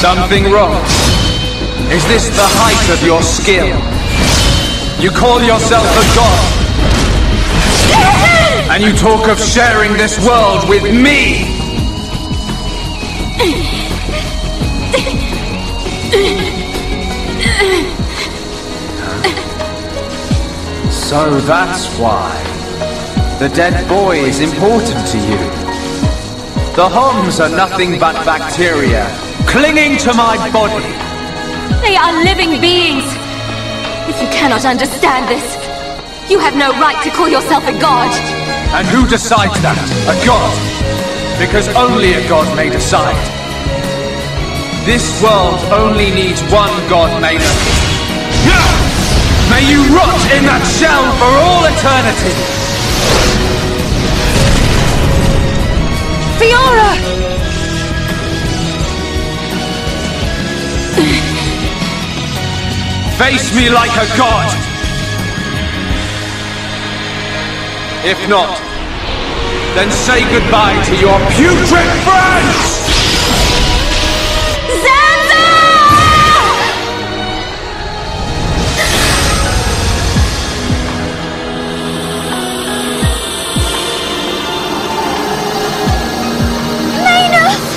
Something wrong? Is this the height of your skill? You call yourself a god? And you talk of sharing this world with me? So that's why. The dead boy is important to you. The Homs are nothing but bacteria, clinging to my body. They are living beings! If you cannot understand this, you have no right to call yourself a god! And who decides that? A god? Because only a god may decide. This world only needs one god, Meyneth. May you rot in that shell for all eternity! Fiora! Face me like a god! If not, then say goodbye to your putrid friends! Zanza! Meyneth!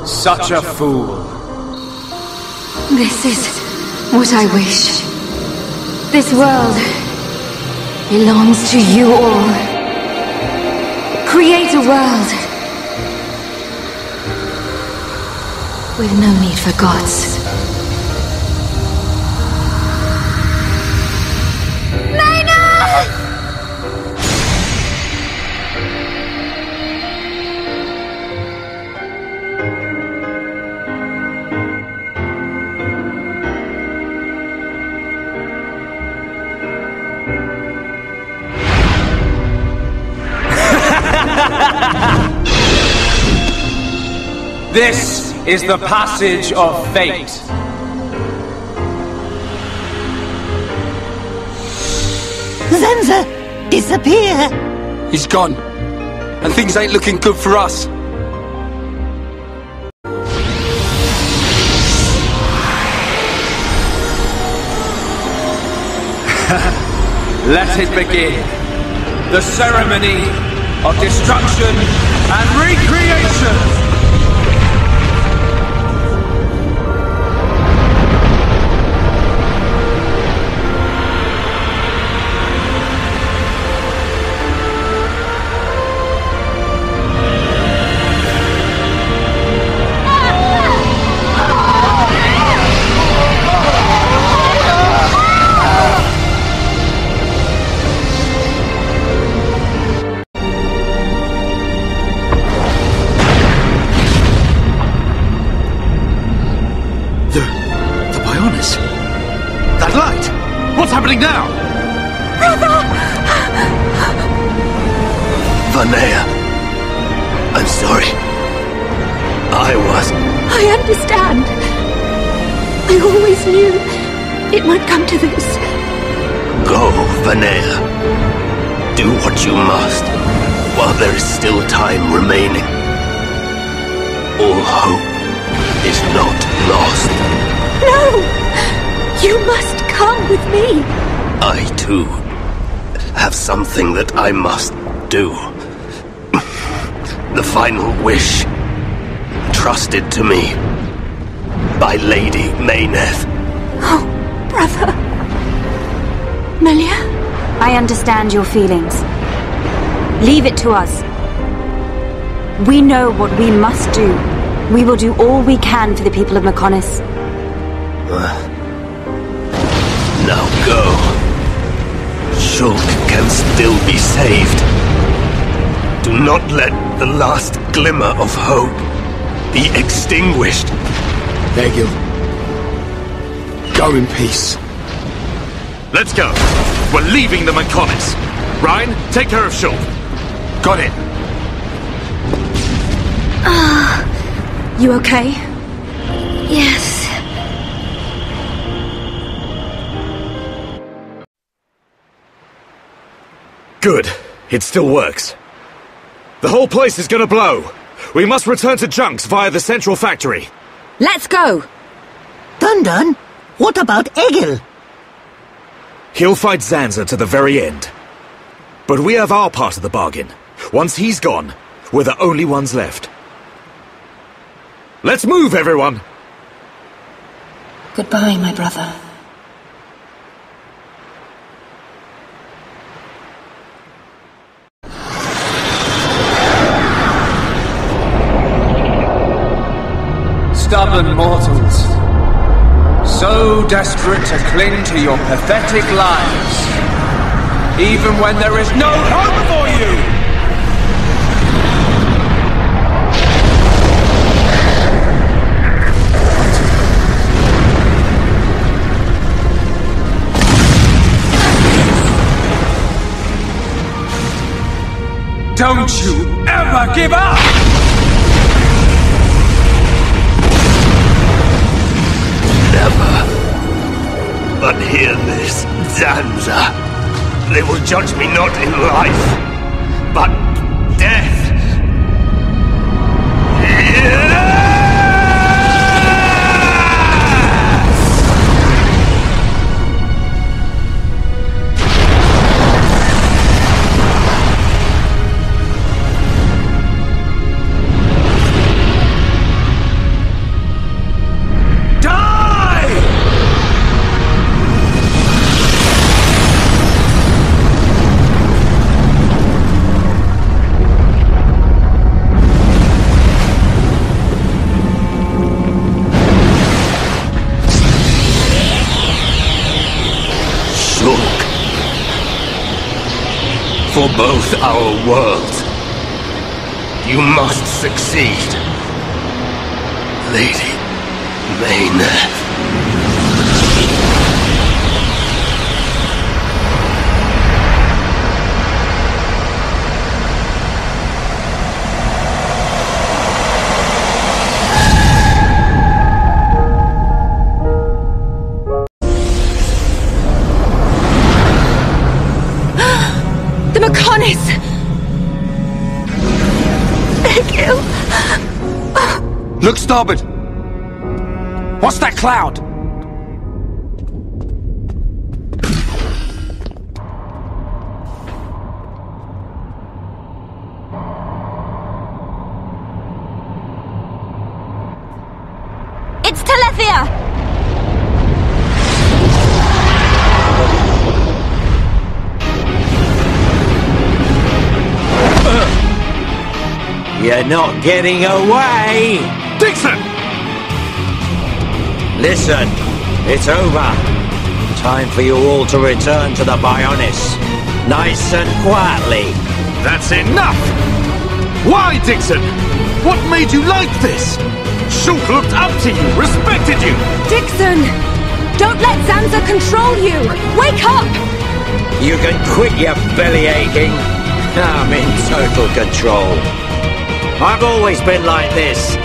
Such a fool. This is what I wish. This world belongs to you all. Create a world with no need for gods. This is the passage of fate. Zanza! Disappear! He's gone. And things ain't looking good for us. Let it begin. The ceremony of destruction and recreation. The Bionis. That light! What's happening now? Vanea, I'm sorry. I understand. I always knew it might come to this. Go, Vanea. Do what you must, while there is still time remaining. All hope is not lost. No! You must come with me! I, too, have something that I must do. The final wish, trusted to me by Lady Meyneth. Oh, brother. Melia? I understand your feelings. Leave it to us. We know what we must do. We will do all we can for the people of Mechonis. Now go. Shulk can still be saved. Do not let the last glimmer of hope be extinguished. Beg you. Go in peace. Let's go. We're leaving the Mechonis. Ryan, take care of Shulk. Got it. You okay? Yes. Good. It still works. The whole place is gonna blow. We must return to Junks via the central factory. Let's go! Dun? What about Egil? He'll fight Zanza to the very end. But we have our part of the bargain. Once he's gone, we're the only ones left. Let's move, everyone! Goodbye, my brother. Stubborn mortals, so desperate to cling to your pathetic lives, even when there is no hope for you! Don't you ever give up! Never. But hear this, Zanza. They will judge me not in life, but death. For both our worlds, you must succeed, Lady Meyneth. Mechonis! Egil! Look starboard! What's that cloud? It's Lorithia! You're not getting away! Dixon! Listen, it's over. Time for you all to return to the Bionis. Nice and quietly. That's enough! Why, Dixon? What made you like this? Shulk looked up to you, respected you! Dixon! Don't let Zanza control you! Wake up! You can quit your belly aching. I'm in total control. I've always been like this,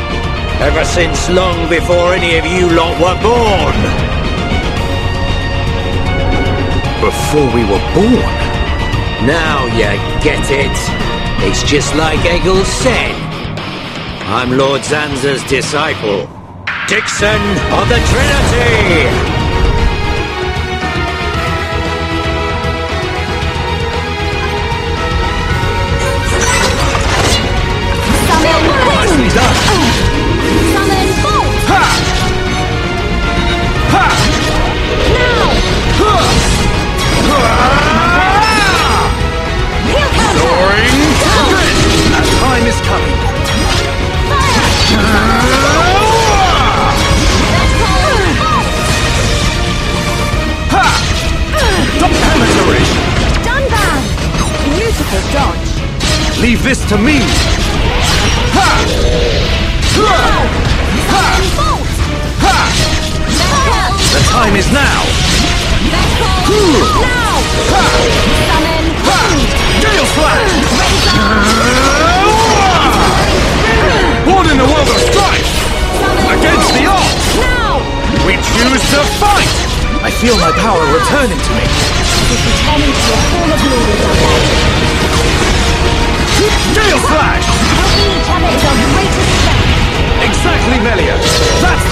ever since long before any of you lot were born. Before we were born? Now you get it. It's just like Egil said. I'm Lord Zanza's disciple, Dixon of the Trinity! Nicely done! Summon Bolt! Ha! Ha! Now! Heal counter! Soaring! Good! Our time is coming! Ha! Amateurish! Dunban! Beautiful dodge! Leave this to me! Ha! Ha! Bolt! Ha! The time is now! Now! Ha! Summon Ha! Gale Slash! Born in the world of strife! Against the odds! Now! We choose to fight! I feel my power returning to me. It's returning to your form of glory. Gale Slash! Helping each other is our greatest strength. Exactly, Melia! That's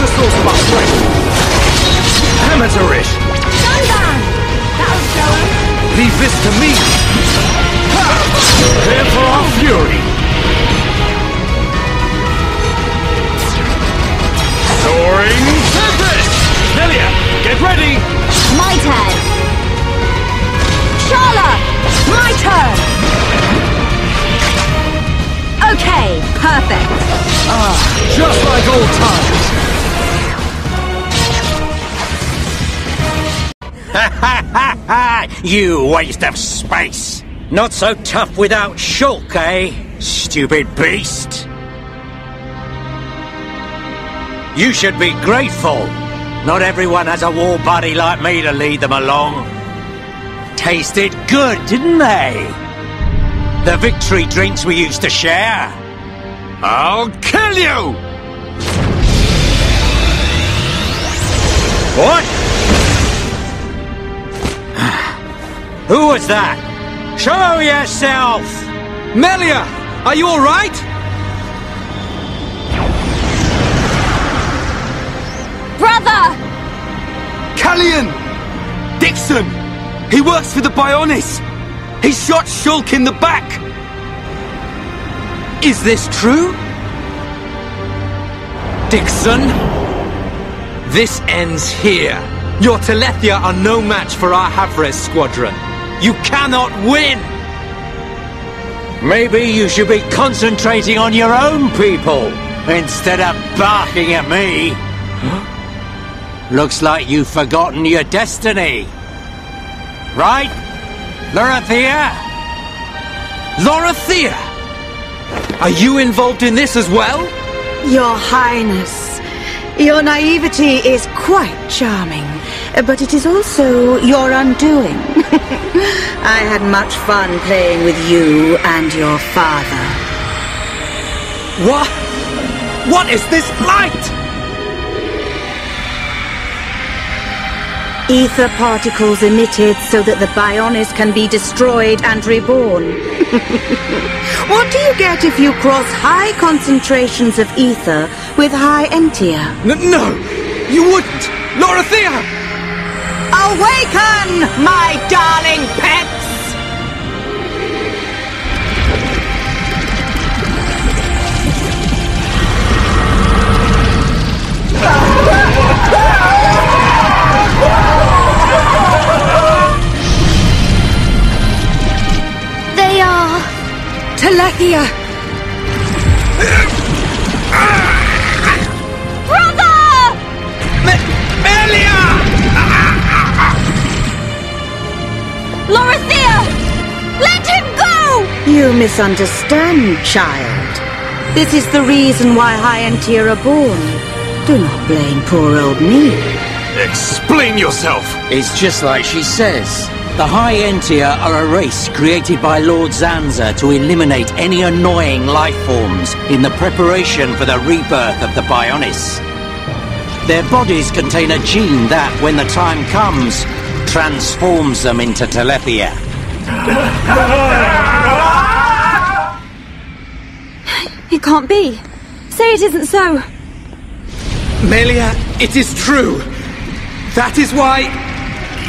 all times! Ha ha ha ha! You waste of space! Not so tough without Shulk, eh? Stupid beast! You should be grateful! Not everyone has a war buddy like me to lead them along. Tasted good, didn't they? The victory drinks we used to share. I'll kill you! What? Who was that? Show yourself! Melia! Are you alright? Brother! Callian! Dixon! He works for the Bionis! He shot Shulk in the back! Is this true? Dixon? This ends here. Your Telethia are no match for our Havres squadron. You cannot win! Maybe you should be concentrating on your own people, instead of barking at me. Looks like you've forgotten your destiny. Right? Lorithia? Lorithia! Are you involved in this as well? Your Highness, your naivety is quite charming, but it is also your undoing. I had much fun playing with you and your father. What? What is this light? Ether particles emitted so that the Bionis can be destroyed and reborn. What do you get if you cross high concentrations of ether with high entia? No! You wouldn't! Lorithia! Awaken, my darling pets! They are... Telethia! Brother! Melia! Lorithia! Let him go! You misunderstand, child. This is the reason why high entia are born. Do not blame poor old me. Explain yourself! It's just like she says. The High Entia are a race created by Lord Zanza to eliminate any annoying life forms in the preparation for the rebirth of the Bionis. Their bodies contain a gene that, when the time comes, transforms them into Telethia. It can't be. Say it isn't so. Melia, it is true. That is why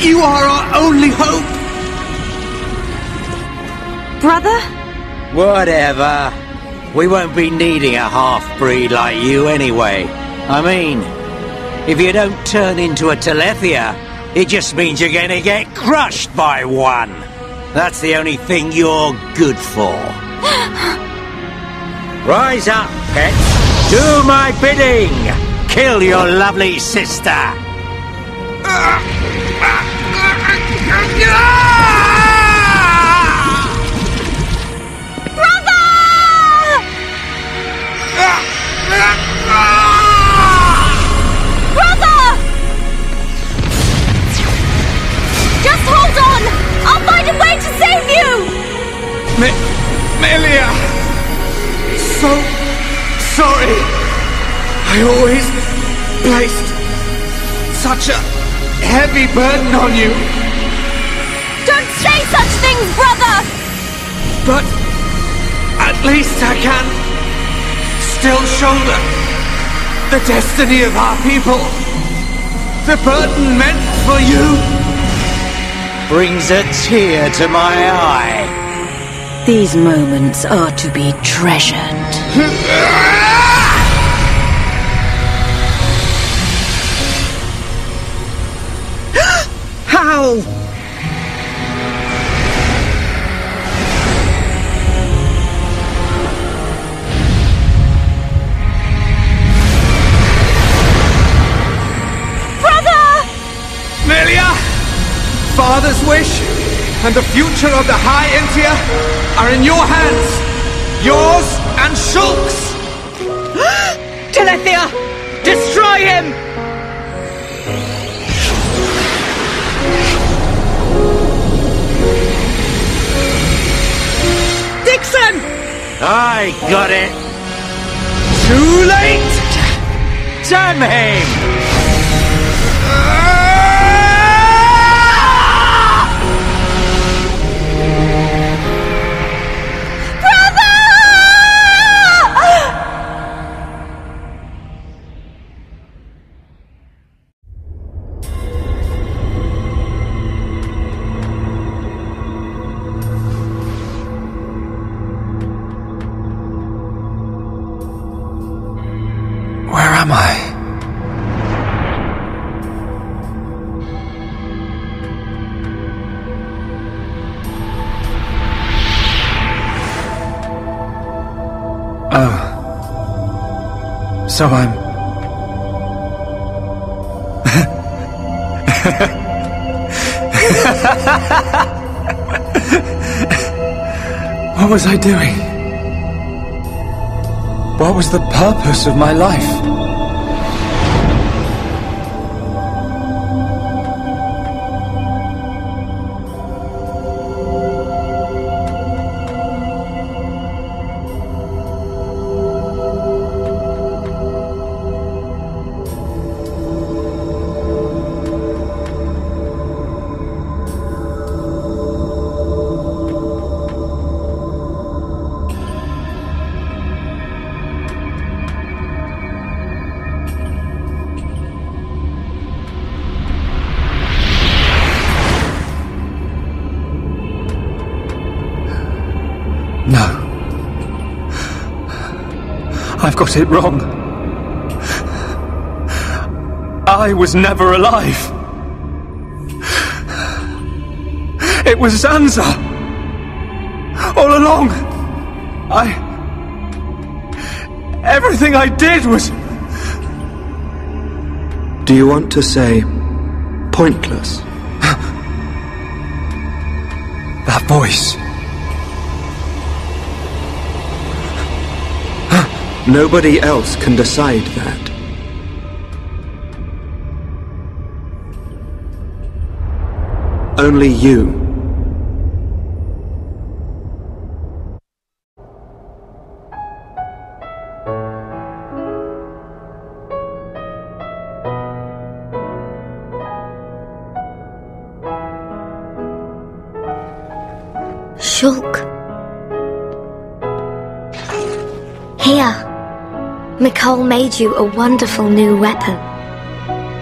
you are our only hope. Brother? Whatever. We won't be needing a half-breed like you anyway. I mean, if you don't turn into a Telethia, it just means you're going to get crushed by one. That's the only thing you're good for. Rise up, pets. Do my bidding. Kill your lovely sister. Just hold on! I'll find a way to save you! Melia! So sorry. I always placed such a heavy burden on you. Don't say such things, brother! But at least I can still shoulder the destiny of our people. The burden meant for you brings a tear to my eye. These moments are to be treasured. How? father's wish and the future of the High Entia are in your hands. Yours and Shulk's! Lorithia! Destroy him! Dixon! I got it! Too late! Damn him! Where am I? Oh. So I'm... What was I doing? What was the purpose of my life? No. I've got it wrong. I was never alive. It was Zanza. All along. Everything I did was... Do you want to say pointless? That voice. Nobody else can decide that. Only you. Shulk. Here. Nicole made you a wonderful new weapon.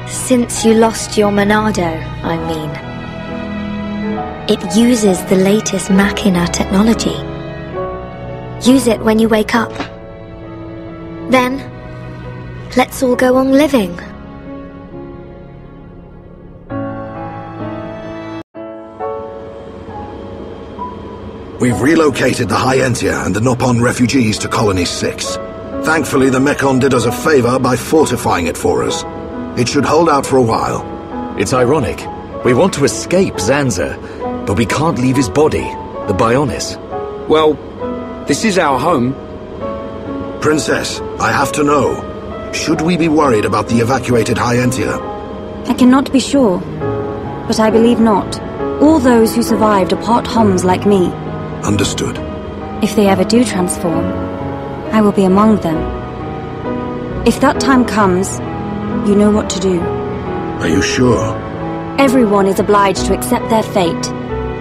Since you lost your Monado, I mean. It uses the latest Machina technology. Use it when you wake up. Then, let's all go on living. We've relocated the High Entia and the Nopon refugees to Colony 6. Thankfully, the Mechon did us a favor by fortifying it for us. It should hold out for a while. It's ironic. We want to escape Zanza, but we can't leave his body, the Bionis. Well, this is our home. Princess, I have to know. Should we be worried about the evacuated High Entia? I cannot be sure, but I believe not. All those who survived are part Homs like me. Understood. If they ever do transform, I will be among them. If that time comes, you know what to do. Are you sure? Everyone is obliged to accept their fate.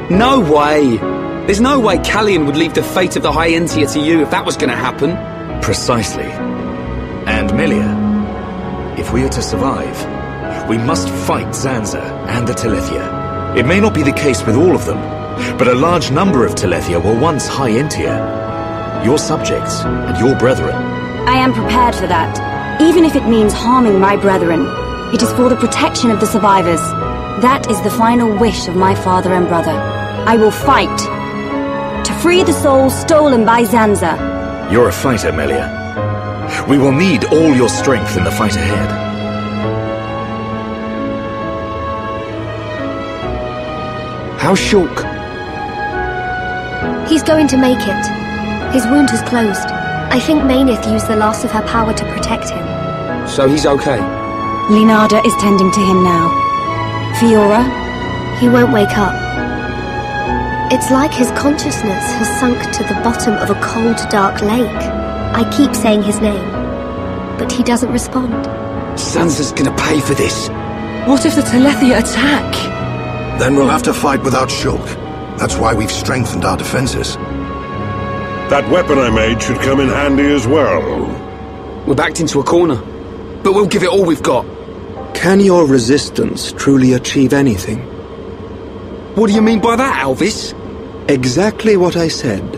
No way! There's no way Callian would leave the fate of the High Entia to you if that was going to happen. Precisely. And Melia, if we are to survive, we must fight Zanza and the Telethia. It may not be the case with all of them, but a large number of Telethia were once High Entia. Your subjects and your brethren. I am prepared for that. Even if it means harming my brethren, it is for the protection of the survivors. That is the final wish of my father and brother. I will fight to free the souls stolen by Zanza. You're a fighter, Melia. We will need all your strength in the fight ahead. How's Shulk? He's going to make it. His wound has closed. I think Meyneth used the last of her power to protect him. So he's okay? Linada is tending to him now. Fiora? He won't wake up. It's like his consciousness has sunk to the bottom of a cold, dark lake. I keep saying his name, but he doesn't respond. Zanza's gonna pay for this. What if the Telethia attack? Then we'll have to fight without Shulk. That's why we've strengthened our defenses. That weapon I made should come in handy as well. We're backed into a corner, but we'll give it all we've got. Can your resistance truly achieve anything? What do you mean by that, Alvis? Exactly what I said.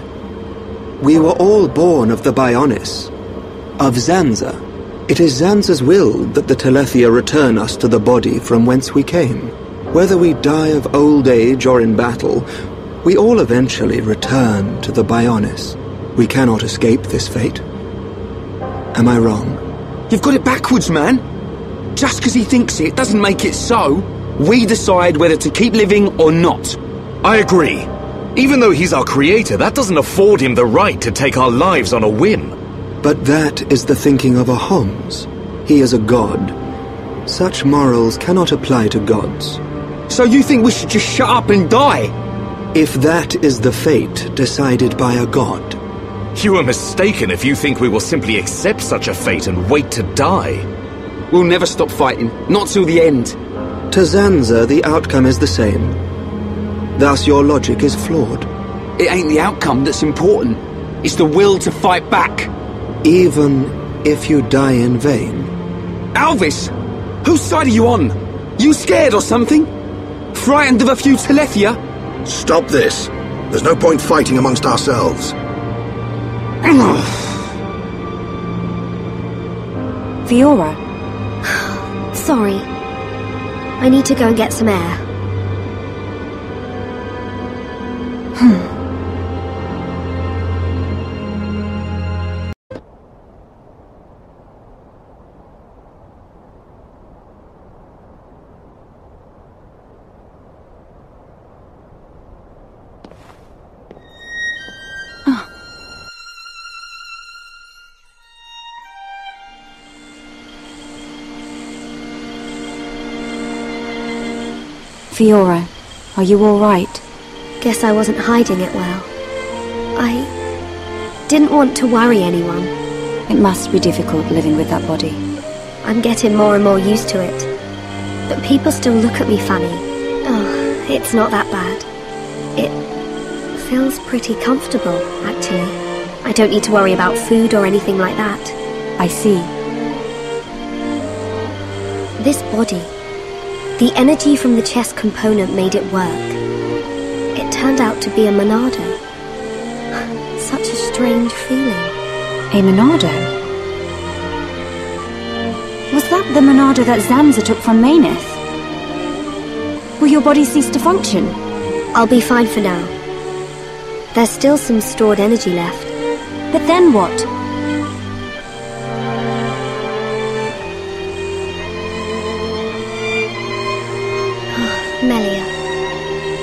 We were all born of the Bionis, of Zanza. It is Zanza's will that the Telethia return us to the body from whence we came. Whether we die of old age or in battle, we all eventually return to the Bionis. We cannot escape this fate. Am I wrong? You've got it backwards, man. Just because he thinks it doesn't make it so. We decide whether to keep living or not. I agree. Even though he's our creator, that doesn't afford him the right to take our lives on a whim. But that is the thinking of a Homs. He is a god. Such morals cannot apply to gods. So you think we should just shut up and die? If that is the fate decided by a god. You are mistaken if you think we will simply accept such a fate and wait to die. We'll never stop fighting, not till the end. To Zanza, the outcome is the same. Thus your logic is flawed. It ain't the outcome that's important. It's the will to fight back. Even if you die in vain. Alvis! Whose side are you on? You scared or something? Frightened of a few Telethia? Stop this. There's no point fighting amongst ourselves. Fiora? Sorry. I need to go and get some air. Fiora, are you all right? Guess I wasn't hiding it well. I didn't want to worry anyone. It must be difficult living with that body. I'm getting more and more used to it. But people still look at me funny. Oh, it's not that bad. It feels pretty comfortable, actually. I don't need to worry about food or anything like that. I see. This body, the energy from the chest component made it work. It turned out to be a Monado. Such a strange feeling. A Monado? Was that the Monado that Zanza took from Meyneth? Will your body cease to function? I'll be fine for now. There's still some stored energy left. But then what? Melia,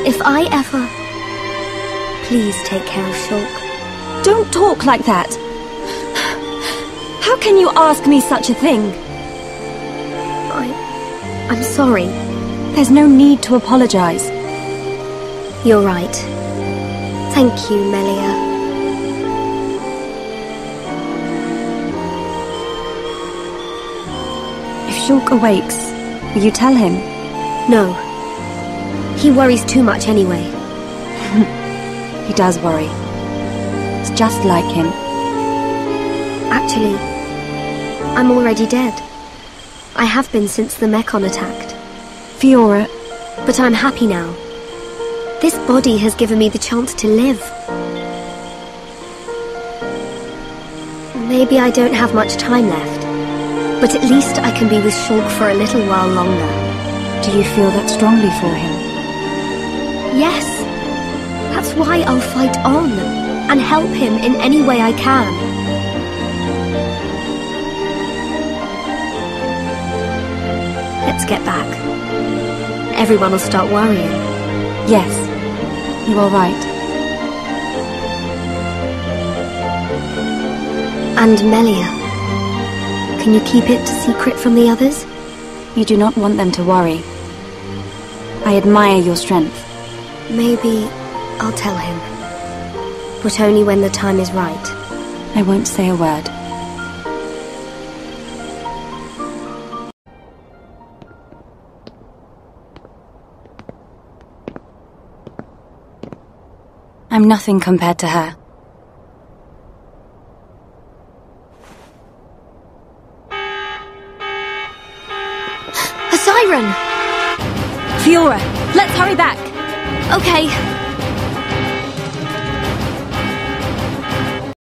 if I ever... Please take care of Shulk. Don't talk like that! How can you ask me such a thing? I'm sorry. There's no need to apologize. You're right. Thank you, Melia. If Shulk awakes, will you tell him? No. He worries too much anyway. He does worry. It's just like him. Actually, I'm already dead. I have been since the Mechon attacked. Fiora... But I'm happy now. This body has given me the chance to live. Maybe I don't have much time left, but at least I can be with Shulk for a little while longer. Do you feel that strongly for him? Yes. That's why I'll fight on and help him in any way I can. Let's get back. Everyone will start worrying. Yes. You are right. And Melia? Can you keep it secret from the others? You do not want them to worry. I admire your strength. Maybe I'll tell him. But only when the time is right. I won't say a word. I'm nothing compared to her. A siren! Fiora, let's hurry back! Okay.